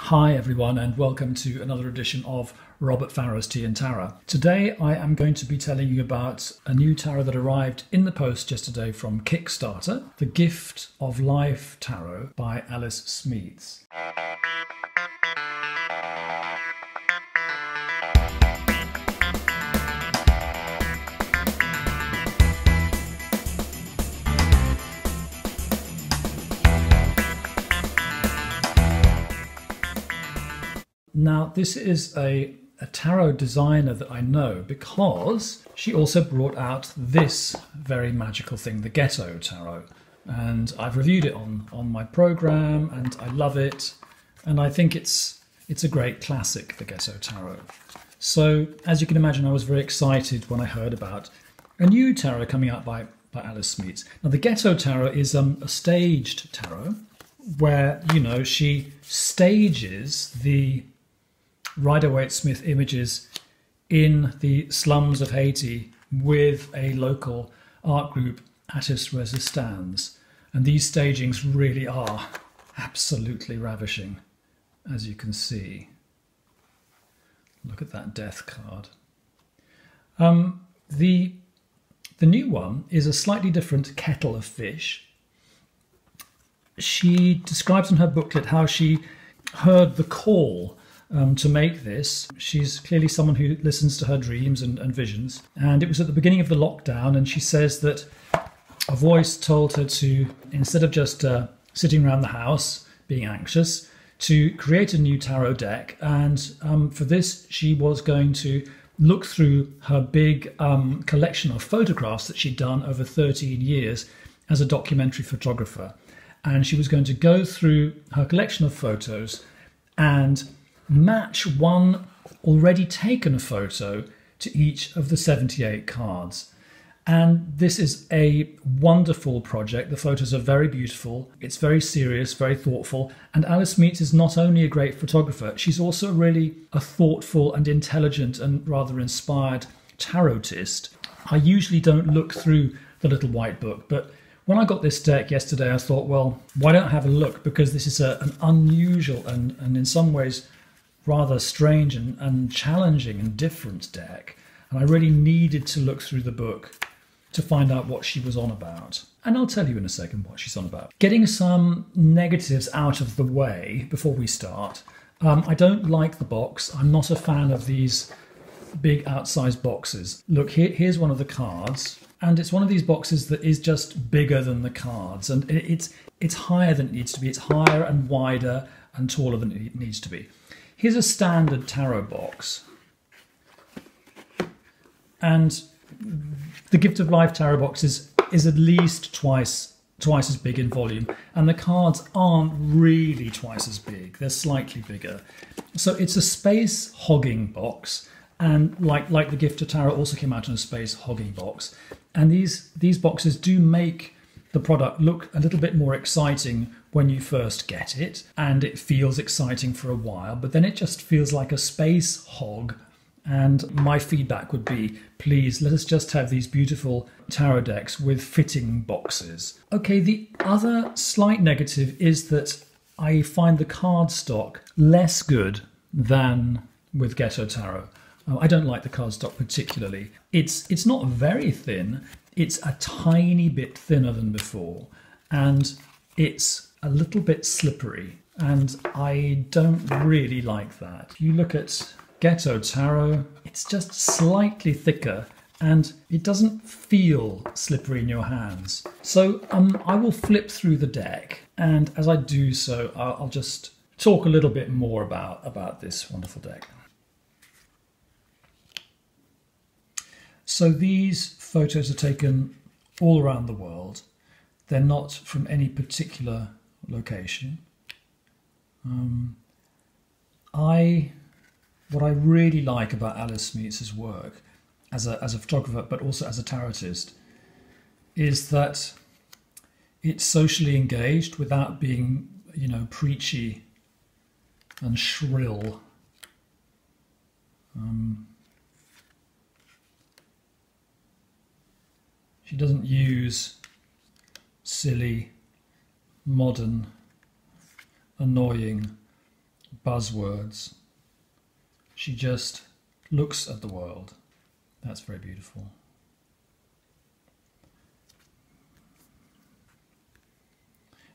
Hi everyone and welcome to another edition of Robert Farrow's Tea and Tarot. Today I am going to be telling you about a new tarot that arrived in the post yesterday from Kickstarter, The Gift of Life Tarot by Alice Smeets. Now, this is a tarot designer that I know because she also brought out this very magical thing, the Ghetto Tarot. And I've reviewed it on my program and I love it. And I think it's a great classic, the Ghetto Tarot. So, as you can imagine, I was very excited when I heard about a new tarot coming out by Alice Smeets. Now, the Ghetto Tarot is a staged tarot where, you know, she stages the Rider-Waite-Smith images in the slums of Haiti with a local art group, Artist Resistance. And these stagings really are absolutely ravishing, as you can see. Look at that death card. The new one is a slightly different kettle of fish. She describes in her booklet how she heard the call to make this. She's clearly someone who listens to her dreams and visions. And it was at the beginning of the lockdown, and she says that a voice told her to, instead of just sitting around the house being anxious, to create a new tarot deck. And for this, she was going to look through her big collection of photographs that she'd done over 13 years as a documentary photographer. And she was going to go through her collection of photos and match one already taken photo to each of the 78 cards. And this is a wonderful project. The photos are very beautiful. It's very serious, very thoughtful. And Alice Smeets is not only a great photographer, she's also really a thoughtful and intelligent and rather inspired tarotist. I usually don't look through the little white book, but when I got this deck yesterday, I thought, well, why don't I have a look? Because this is an unusual and in some ways rather strange and challenging and different deck. And I really needed to look through the book to find out what she was on about. And I'll tell you in a second what she's on about. Getting some negatives out of the way before we start. I don't like the box. I'm not a fan of these big outsized boxes. Look, here's one of the cards. And it's one of these boxes that is just bigger than the cards. And it's higher than it needs to be. It's higher and wider and taller than it needs to be. Here's a standard tarot box. And the Gift of Life tarot box is at least twice as big in volume. And the cards aren't really twice as big. They're slightly bigger. So it's a space hogging box. And like the Gift of Tarot also came out in a space hogging box. And these boxes do make the product look a little bit more exciting when you first get it, and it feels exciting for a while, but then it just feels like a space hog. And my feedback would be, please, let us just have these beautiful tarot decks with fitting boxes. Okay, the other slight negative is that I find the cardstock less good than with Ghetto Tarot. I don't like the cardstock particularly. It's not very thin. It's a tiny bit thinner than before, and it's a little bit slippery, and I don't really like that. If you look at Ghetto Tarot, it's just slightly thicker, and it doesn't feel slippery in your hands. So I will flip through the deck, and as I do so, I'll just talk a little bit more about this wonderful deck. So these photos are taken all around the world. They're not from any particular location. What I really like about Alice Smeets' work as a photographer, but also as a tarotist, is that it's socially engaged without being, you know, preachy and shrill. She doesn't use silly, modern, annoying, buzzwords. She just looks at the world. That's very beautiful.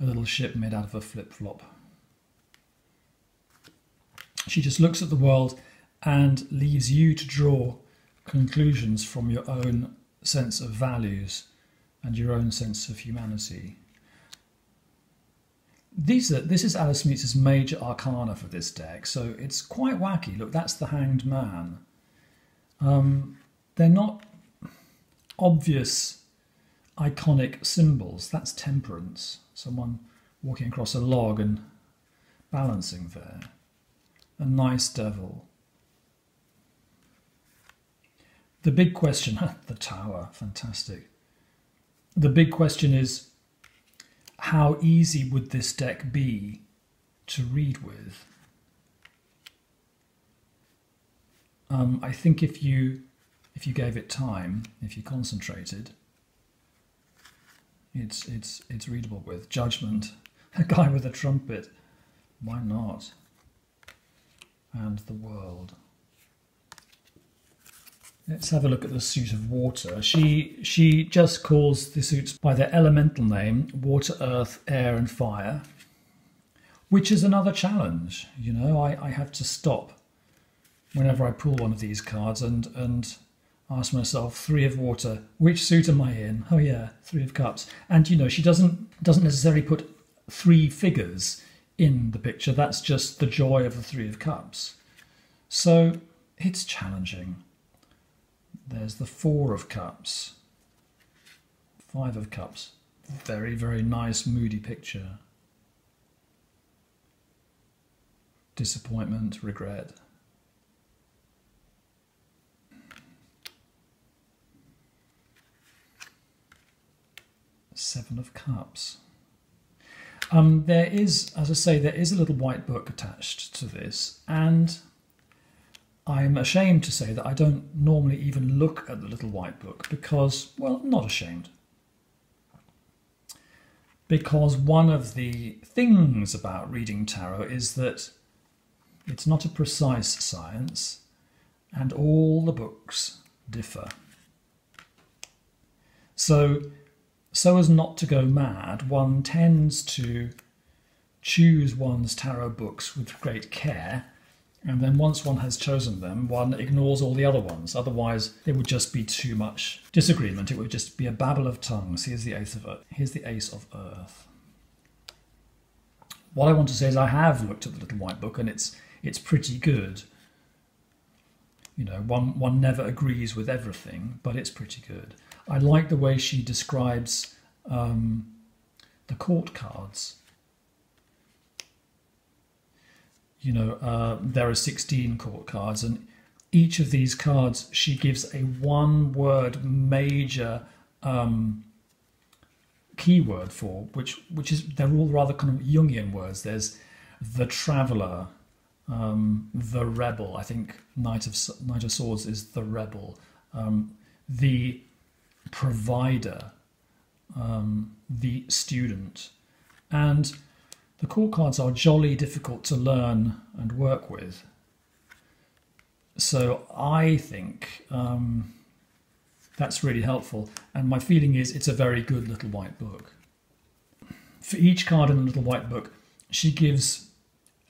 A little ship made out of a flip-flop. She just looks at the world and leaves you to draw conclusions from your own sense of values and your own sense of humanity. This is Alice Smeets' major arcana for this deck, so it's quite wacky. Look, that's the Hanged Man. They're not obvious iconic symbols. That's temperance. Someone walking across a log and balancing there. A nice devil. The big question, the Tower, fantastic. The big question is, how easy would this deck be to read with? I think if you gave it time, if you concentrated, it's readable with. Judgment, a guy with a trumpet, why not? And the World. Let's have a look at the suit of water. She just calls the suits by their elemental name, water, earth, air and fire, which is another challenge. You know, I have to stop whenever I pull one of these cards and ask myself, 3 of water, which suit am I in? Oh yeah, 3 of cups. And you know, she doesn't necessarily put 3 figures in the picture. That's just the joy of the 3 of cups. So it's challenging. There's the 4 of cups, 5 of cups. Very, very nice, moody picture. Disappointment, regret. Seven of cups. There is, as I say, there is a little white book attached to this, and I'm ashamed to say that I don't normally even look at the little white book because, well, not ashamed. Because one of the things about reading tarot is that it's not a precise science and all the books differ. So as not to go mad, one tends to choose one's tarot books with great care, and then once one has chosen them, one ignores all the other ones. Otherwise, there would just be too much disagreement. It would just be a babble of tongues. Here's the Ace of Earth. Here's the Ace of Earth. What I want to say is I have looked at the little white book, and it's pretty good. You know, one never agrees with everything, but it's pretty good. I like the way she describes the court cards. You know, there are 16 court cards, and each of these cards she gives a one-word major keyword for, which is, they're all rather kind of Jungian words. There's the traveller, the rebel. I think Knight of Swords is the rebel. The provider, the student, and the court cards are jolly difficult to learn and work with. So I think that's really helpful, and my feeling is it's a very good little white book. For each card in the little white book, she gives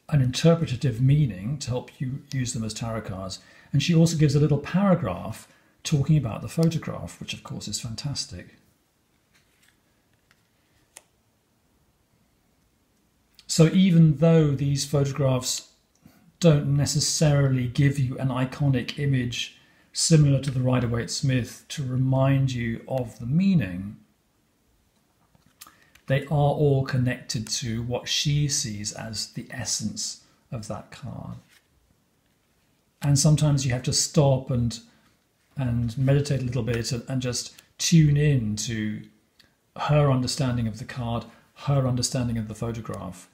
an interpretative meaning to help you use them as tarot cards, and she also gives a little paragraph talking about the photograph, which of course is fantastic. So even though these photographs don't necessarily give you an iconic image similar to the Rider-Waite-Smith to remind you of the meaning, they are all connected to what she sees as the essence of that card. And sometimes you have to stop and meditate a little bit and just tune in to her understanding of the card, her understanding of the photograph.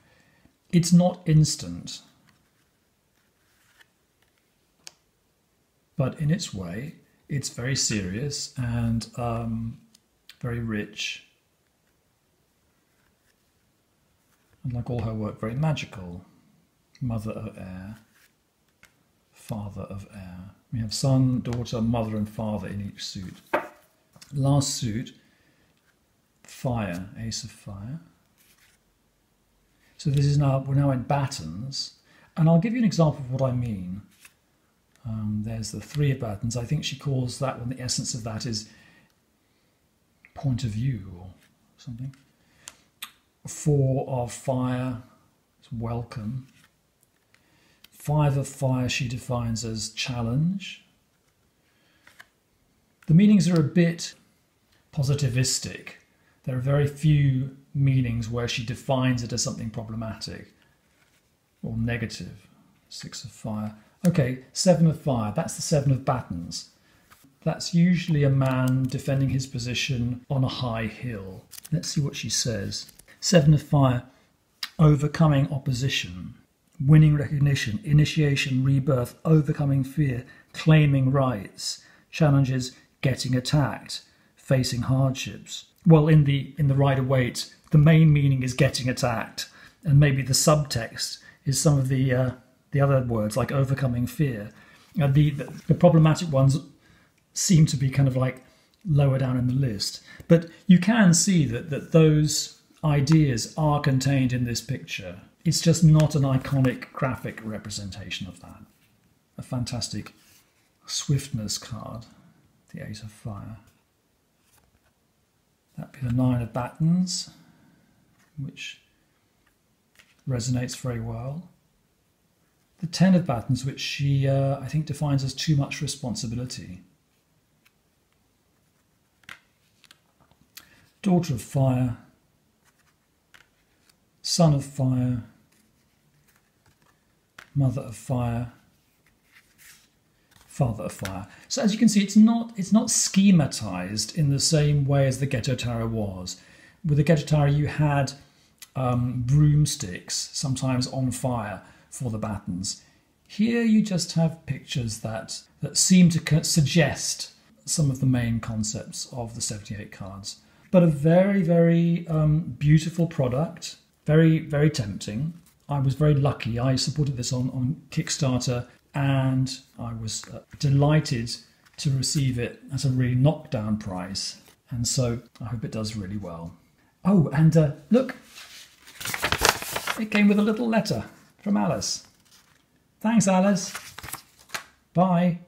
It's not instant, but in its way, it's very serious and very rich. And like all her work, very magical. Mother of air, father of air. We have son, daughter, mother and father in each suit. Last suit, fire, ace of fire. So this is now, we're now in Batons, and I'll give you an example of what I mean. There's the three of Batons. I think she calls that one, the essence of that is point of view or something. Four of fire, it's welcome. Five of fire she defines as challenge. The meanings are a bit positivistic. There are very few meanings where she defines it as something problematic or negative. Six of fire. Okay, seven of fire. That's the seven of Batons. That's usually a man defending his position on a high hill. Let's see what she says. Seven of fire. Overcoming opposition. Winning recognition. Initiation, rebirth. Overcoming fear. Claiming rights. Challenges. Getting attacked. Facing hardships. Well, in the Rider-Waite, the main meaning is getting attacked, and maybe the subtext is some of the other words like overcoming fear. The problematic ones seem to be kind of like lower down in the list, but you can see that those ideas are contained in this picture. It's just not an iconic graphic representation of that. A fantastic swiftness card, the Eight of Fire. That'd be the Nine of Batons, which resonates very well. The Ten of Batons, which she, I think, defines as too much responsibility. Daughter of Fire, Son of Fire, Mother of Fire, Father of Fire. So as you can see, it's not schematized in the same way as the Ghetto Tarot was. With the Ghetto Tarot, you had broomsticks, sometimes on fire, for the Batons. Here you just have pictures that seem to suggest some of the main concepts of the 78 cards. But a very, very beautiful product, very, very tempting. I was very lucky. I supported this on Kickstarter, and I was delighted to receive it at a really knockdown price. And so I hope it does really well. Oh, and look, it came with a little letter from Alice. Thanks, Alice. Bye.